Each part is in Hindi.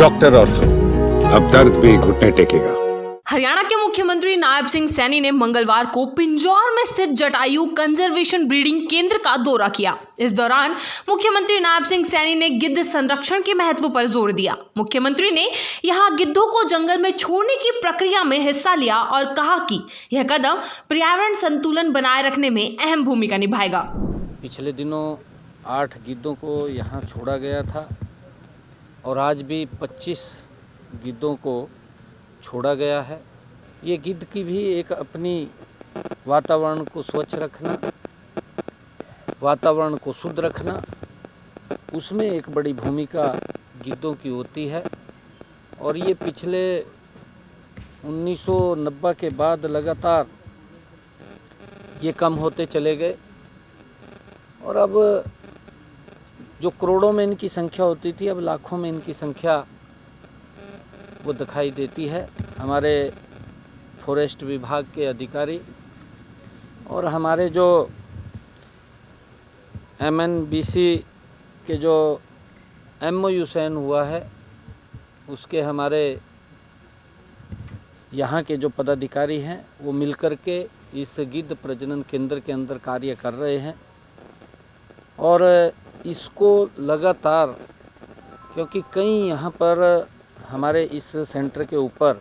डॉक्टर ऑर्थो, अब दर्द भी घुटने टेकेगा। हरियाणा के मुख्यमंत्री नायब सिंह सैनी ने मंगलवार को पिंजौर में स्थित जटायु कंजर्वेशन ब्रीडिंग केंद्र का दौरा किया। इस दौरान मुख्यमंत्री नायब सिंह सैनी ने गिद्ध संरक्षण के महत्व पर जोर दिया। मुख्यमंत्री ने यहां गिद्धों को जंगल में छोड़ने की प्रक्रिया में हिस्सा लिया और कहा कि यह कदम पर्यावरण संतुलन बनाए रखने में अहम भूमिका निभाएगा। पिछले दिनों 8 गिद्धों को यहाँ छोड़ा गया था और आज भी 25 गिद्धों को छोड़ा गया है। ये गिद्ध की भी एक अपनी वातावरण को स्वच्छ रखना, वातावरण को शुद्ध रखना, उसमें एक बड़ी भूमिका गिद्धों की होती है। और ये पिछले 1990 के बाद लगातार ये कम होते चले गए और अब जो करोड़ों में इनकी संख्या होती थी, अब लाखों में इनकी संख्या वो दिखाई देती है। हमारे फॉरेस्ट विभाग के अधिकारी और हमारे जो MNBC के जो MOU साइन हुआ है, उसके हमारे यहाँ के जो पदाधिकारी हैं वो मिलकर के इस गिद्ध प्रजनन केंद्र के अंदर कार्य कर रहे हैं। और इसको लगातार, क्योंकि कई यहाँ पर हमारे इस सेंटर के ऊपर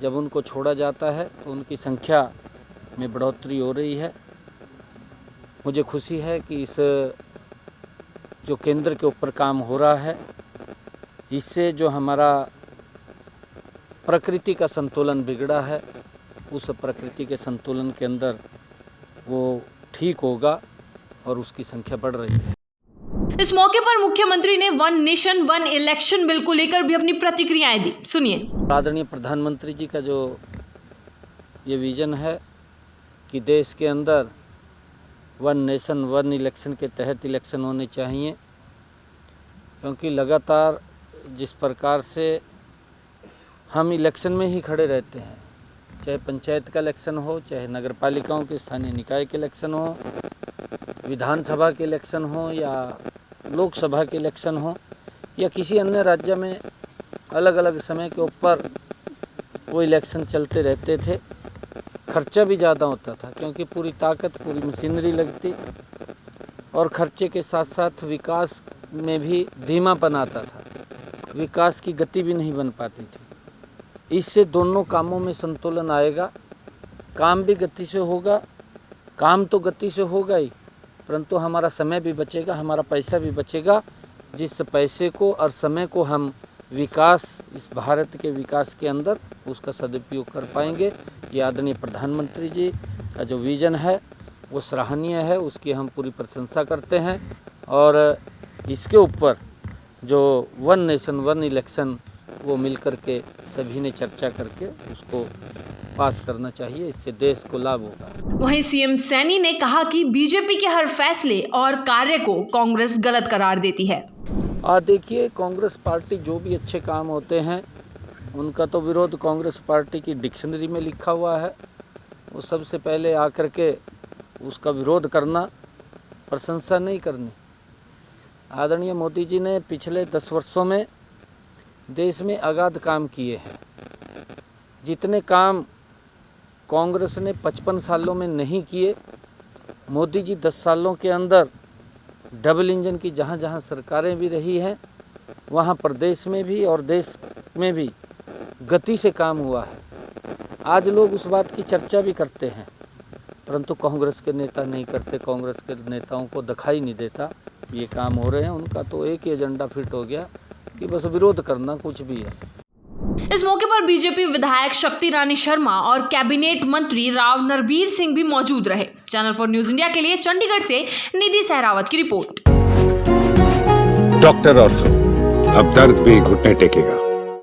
जब उनको छोड़ा जाता है तो उनकी संख्या में बढ़ोतरी हो रही है। मुझे खुशी है कि इस जो केंद्र के ऊपर काम हो रहा है, इससे जो हमारा प्रकृति का संतुलन बिगड़ा है, उस प्रकृति के संतुलन के अंदर वो ठीक होगा और उसकी संख्या बढ़ रही है। इस मौके पर मुख्यमंत्री ने one nation one election bill को लेकर भी अपनी प्रतिक्रियाएं दी। सुनिए। आदरणीय प्रधानमंत्री जी का जो ये विजन है कि देश के अंदर वन नेशन वन इलेक्शन के तहत इलेक्शन होने चाहिए, क्योंकि लगातार जिस प्रकार से हम इलेक्शन में ही खड़े रहते हैं, चाहे पंचायत का इलेक्शन हो, चाहे नगर पालिकाओं के स्थानीय निकाय के इलेक्शन हो, विधानसभा के इलेक्शन हो या लोकसभा के इलेक्शन हो या किसी अन्य राज्य में अलग अलग समय के ऊपर वो इलेक्शन चलते रहते थे। खर्चा भी ज़्यादा होता था क्योंकि पूरी ताकत, पूरी मशीनरी लगती और खर्चे के साथ साथ विकास में भी धीमापन आता था, विकास की गति भी नहीं बन पाती थी। इससे दोनों कामों में संतुलन आएगा, काम भी गति से होगा, काम तो गति से होगा ही, परंतु हमारा समय भी बचेगा, हमारा पैसा भी बचेगा, जिस पैसे को और समय को हम विकास, इस भारत के विकास के अंदर उसका सदुपयोग कर पाएंगे। ये आदरणीय प्रधानमंत्री जी का जो विज़न है वो सराहनीय है, उसकी हम पूरी प्रशंसा करते हैं। और इसके ऊपर जो वन नेशन वन इलेक्शन वो मिलकर के सभी ने चर्चा करके उसको पास करना चाहिए, इससे देश को लाभ होगा। वहीं सीएम सैनी ने कहा कि बीजेपी के हर फैसले और कार्य को कांग्रेस गलत करार देती है। देखिए, कांग्रेस पार्टी जो भी अच्छे काम होते हैं उनका तो विरोध कांग्रेस पार्टी की डिक्शनरी में लिखा हुआ है। वो सबसे पहले आकर के उसका विरोध करना, प्रशंसा नहीं करनी। आदरणीय मोदी जी ने पिछले 10 वर्षों में देश में अगाध काम किए हैं। जितने काम कांग्रेस ने 55 सालों में नहीं किए, मोदी जी 10 सालों के अंदर डबल इंजन की जहाँ जहाँ सरकारें भी रही हैं, वहाँ प्रदेश में भी और देश में भी गति से काम हुआ है। आज लोग उस बात की चर्चा भी करते हैं, परंतु कांग्रेस के नेता नहीं करते। कांग्रेस के नेताओं को दिखाई नहीं देता ये काम हो रहे हैं। उनका तो एक ही एजेंडा फिट हो गया कि बस विरोध करना, कुछ भी है। इस मौके पर बीजेपी विधायक शक्ति रानी शर्मा और कैबिनेट मंत्री राव नरबीर सिंह भी मौजूद रहे। चैनल 4 न्यूज इंडिया के लिए चंडीगढ़ से निधि सहरावत की रिपोर्ट। डॉक्टर ऑर्थो, अब दर्द भी घुटने टेकेगा।